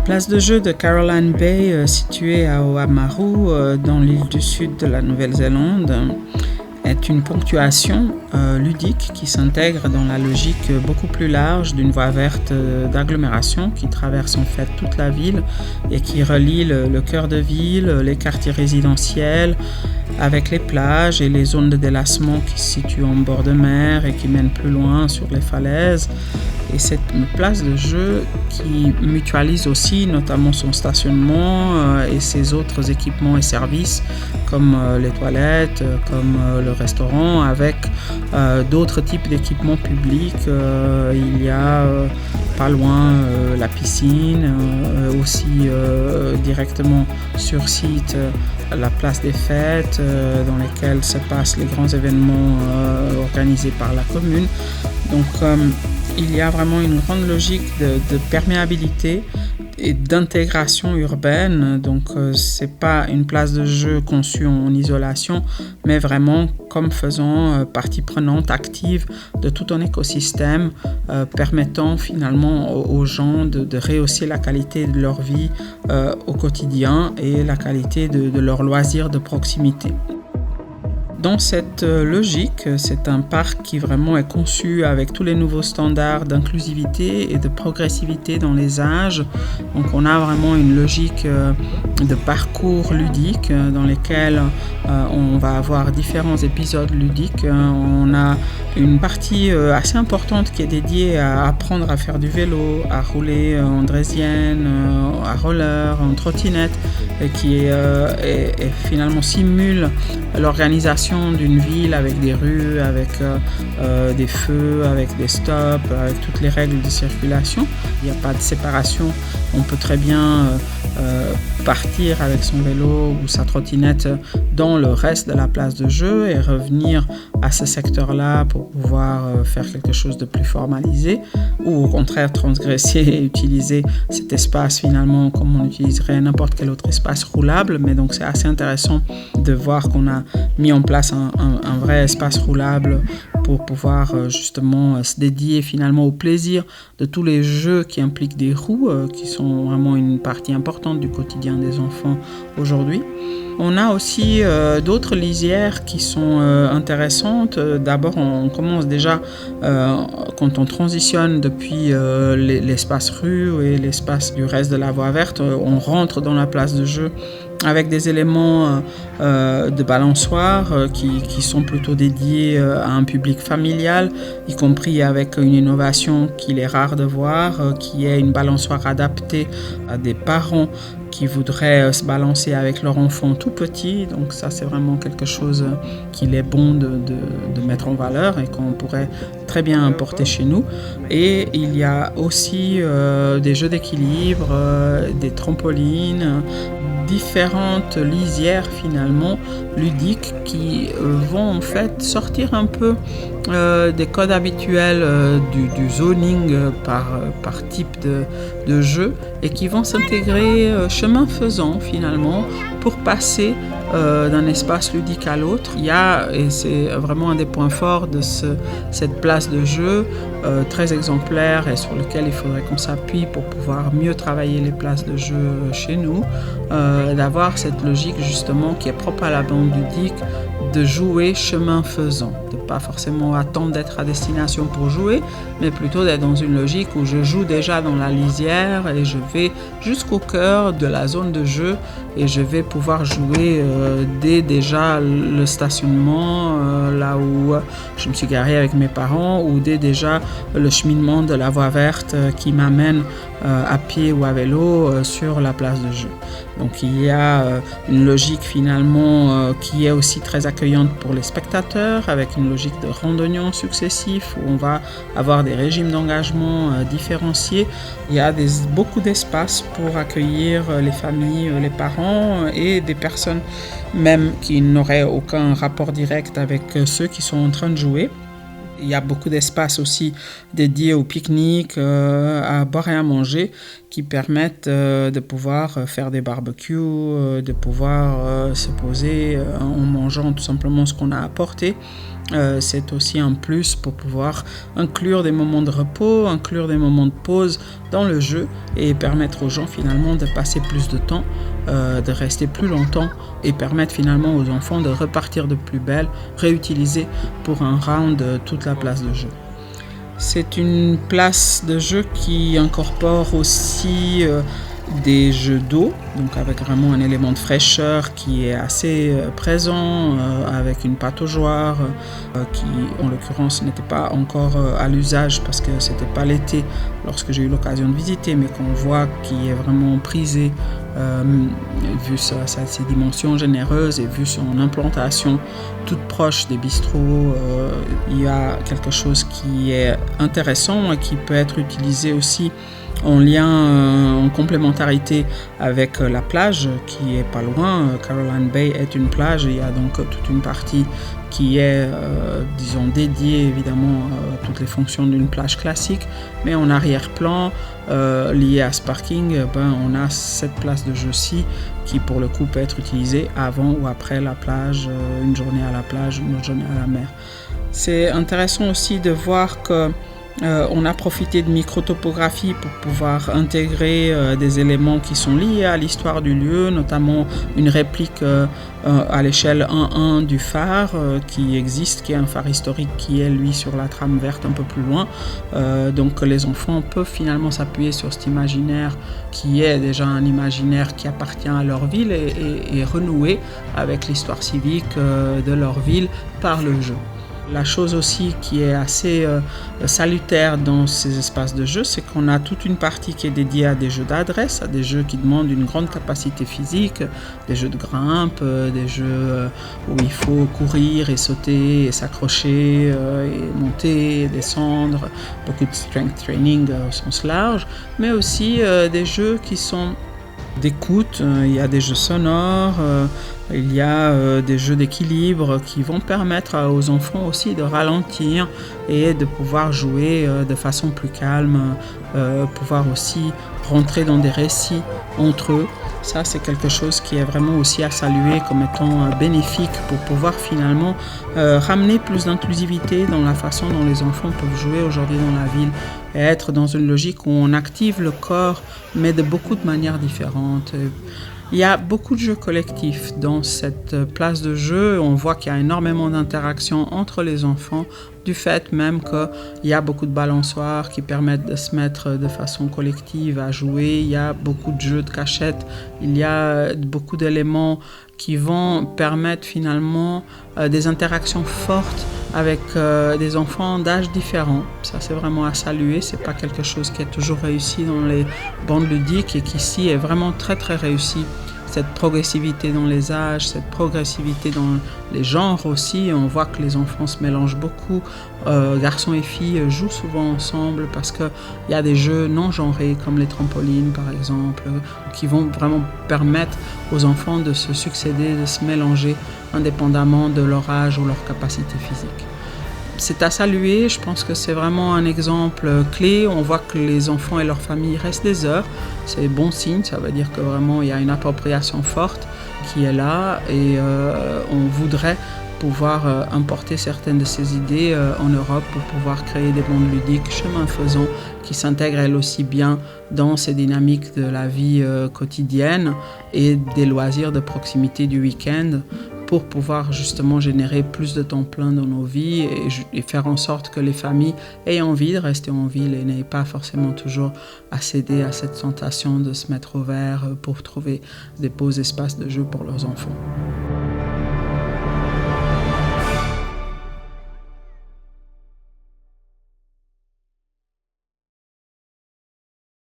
place de jeu de Caroline Bay, située à Oamaru, dans l'île du sud de la Nouvelle-Zélande, est une ponctuation ludique qui s'intègre dans la logique beaucoup plus large d'une voie verte d'agglomération qui traverse en fait toute la ville et qui relie le cœur de ville, les quartiers résidentiels, avec les plages et les zones de délassement qui se situent en bord de mer et qui mènent plus loin sur les falaises. Et c'est une place de jeu qui mutualise aussi notamment son stationnement et ses autres équipements et services comme les toilettes, comme le restaurant, avec d'autres types d'équipements publics. Il y a pas loin la piscine, aussi directement sur site la place des fêtes dans lesquelles se passent les grands événements organisés par la commune. Donc il y a vraiment une grande logique de perméabilité et d'intégration urbaine. Donc c'est pas une place de jeu conçue en isolation, mais vraiment comme faisant partie prenante active de tout un écosystème, permettant finalement aux gens de rehausser la qualité de leur vie au quotidien et la qualité de leurs loisirs de proximité. Dans cette logique, c'est un parc qui vraiment est conçu avec tous les nouveaux standards d'inclusivité et de progressivité dans les âges. Donc on a vraiment une logique de parcours ludique dans lesquels on va avoir différents épisodes ludiques. On a une partie assez importante qui est dédiée à apprendre à faire du vélo, à rouler en draisienne, à roller, en trottinette, qui finalement simule l'organisation d'une ville avec des rues, avec des feux, avec des stops, avec toutes les règles de circulation. Il n'y a pas de séparation. On peut très bien partir avec son vélo ou sa trottinette dans le reste de la place de jeu et revenir à ce secteur-là pour pouvoir faire quelque chose de plus formalisé, ou au contraire transgresser et utiliser cet espace finalement comme on utiliserait n'importe quel autre espace roulable. Mais donc c'est assez intéressant de voir qu'on a mis en place un vrai espace roulable pour pouvoir justement se dédier finalement au plaisir de tous les jeux qui impliquent des roues, qui sont vraiment une partie importante du quotidien des enfants aujourd'hui. On a aussi d'autres lisières qui sont intéressantes. D'abord, on commence déjà, quand on transitionne depuis l'espace rue et l'espace du reste de la voie verte, on rentre dans la place de jeu avec des éléments de balançoire qui sont plutôt dédiés à un public familial, y compris avec une innovation qu'il est rare de voir, qui est une balançoire adaptée à des parents qui voudraient se balancer avec leur enfant tout petit. Donc ça, c'est vraiment quelque chose qu'il est bon de mettre en valeur et qu'on pourrait très bien importer chez nous. Et il y a aussi des jeux d'équilibre, des trampolines, différentes lisières finalement ludiques qui vont en fait sortir un peu des codes habituels du zoning par type de jeu et qui vont s'intégrer chemin faisant finalement pour passer d'un espace ludique à l'autre. Il y a, et c'est vraiment un des points forts de cette place de jeu très exemplaire et sur lequel il faudrait qu'on s'appuie pour pouvoir mieux travailler les places de jeu chez nous, d'avoir cette logique justement qui est propre à la bande ludique de jouer chemin faisant, de pas forcément attendre d'être à destination pour jouer, mais plutôt d'être dans une logique où je joue déjà dans la lisière et je vais jusqu'au cœur de la zone de jeu et je vais pouvoir jouer dès déjà le stationnement, là où je me suis garé avec mes parents, ou dès déjà le cheminement de la voie verte qui m'amène à pied ou à vélo sur la place de jeu. Donc il y a une logique finalement qui est aussi très accueillante pour les spectateurs, avec une logique de randonnions successifs où on va avoir des régimes d'engagement différenciés. Il y a beaucoup d'espace pour accueillir les familles, les parents et des personnes même qui n'auraient aucun rapport direct avec ceux qui sont en train de jouer. Il y a beaucoup d'espace aussi dédié au pique-nique, à boire et à manger. qui permettent de pouvoir faire des barbecues, de pouvoir se poser en mangeant tout simplement ce qu'on a apporté. C'est aussi un plus pour pouvoir inclure des moments de repos, inclure des moments de pause dans le jeu et permettre aux gens finalement de passer plus de temps, de rester plus longtemps et permettre finalement aux enfants de repartir de plus belle, réutiliser pour un round toute la place de jeu. C'est une place de jeu qui incorpore aussi des jeux d'eau, donc avec vraiment un élément de fraîcheur qui est assez présent, avec une pataugeoire qui en l'occurrence n'était pas encore à l'usage parce que c'était pas l'été lorsque j'ai eu l'occasion de visiter, mais qu'on voit qui est vraiment prisé vu ses dimensions généreuses et vu son implantation toute proche des bistrots. Il y a quelque chose qui est intéressant et qui peut être utilisé aussi en lien, en complémentarité avec la plage qui est pas loin. Caroline Bay est une plage, il y a donc toute une partie qui est, disons, dédiée évidemment à toutes les fonctions d'une plage classique, mais en arrière-plan, lié à ce parking, on a cette place de jeu-ci qui pour le coup peut être utilisée avant ou après la plage, une journée à la plage, une autre journée à la mer. C'est intéressant aussi de voir que on a profité de microtopographie pour pouvoir intégrer des éléments qui sont liés à l'histoire du lieu, notamment une réplique à l'échelle 1:1 du phare qui existe, qui est un phare historique qui est lui sur la trame verte un peu plus loin. Donc les enfants peuvent finalement s'appuyer sur cet imaginaire qui est déjà un imaginaire qui appartient à leur ville et renouer avec l'histoire civique de leur ville par le jeu. La chose aussi qui est assez salutaire dans ces espaces de jeu, c'est qu'on a toute une partie qui est dédiée à des jeux d'adresse, à des jeux qui demandent une grande capacité physique, des jeux de grimpe, des jeux où il faut courir et sauter et s'accrocher et monter et descendre, beaucoup de strength training au sens large, mais aussi des jeux qui sont d'écoute, il y a des jeux sonores, il y a des jeux d'équilibre qui vont permettre aux enfants aussi de ralentir et de pouvoir jouer de façon plus calme, pouvoir aussi rentrer dans des récits entre eux. Ça, c'est quelque chose qui est vraiment aussi à saluer comme étant bénéfique pour pouvoir finalement ramener plus d'inclusivité dans la façon dont les enfants peuvent jouer aujourd'hui dans la ville et être dans une logique où on active le corps, mais de beaucoup de manières différentes. Il y a beaucoup de jeux collectifs dans cette place de jeu. On voit qu'il y a énormément d'interactions entre les enfants, du fait même qu'il y a beaucoup de balançoires qui permettent de se mettre de façon collective à jouer. Il y a beaucoup de jeux de cachette. Il y a beaucoup d'éléments qui vont permettre finalement des interactions fortes avec des enfants d'âges différents. Ça, c'est vraiment à saluer. C'est pas quelque chose qui est toujours réussi dans les bandes ludiques et qui ici est vraiment très très réussi. Cette progressivité dans les âges, cette progressivité dans les genres aussi. On voit que les enfants se mélangent beaucoup. Garçons et filles jouent souvent ensemble parce qu'il y a des jeux non genrés comme les trampolines par exemple, qui vont vraiment permettre aux enfants de se succéder, de se mélanger indépendamment de leur âge ou leur capacité physique. C'est à saluer, je pense que c'est vraiment un exemple clé. On voit que les enfants et leurs familles restent des heures. C'est bon signe, ça veut dire que vraiment il y a une appropriation forte qui est là et on voudrait pouvoir importer certaines de ces idées en Europe pour pouvoir créer des bandes ludiques chemin faisant qui s'intègrent elles aussi bien dans ces dynamiques de la vie quotidienne et des loisirs de proximité du week-end pour pouvoir justement générer plus de temps plein dans nos vies et faire en sorte que les familles aient envie de rester en ville et n'aient pas forcément toujours à céder à cette tentation de se mettre au vert pour trouver des beaux espaces de jeu pour leurs enfants.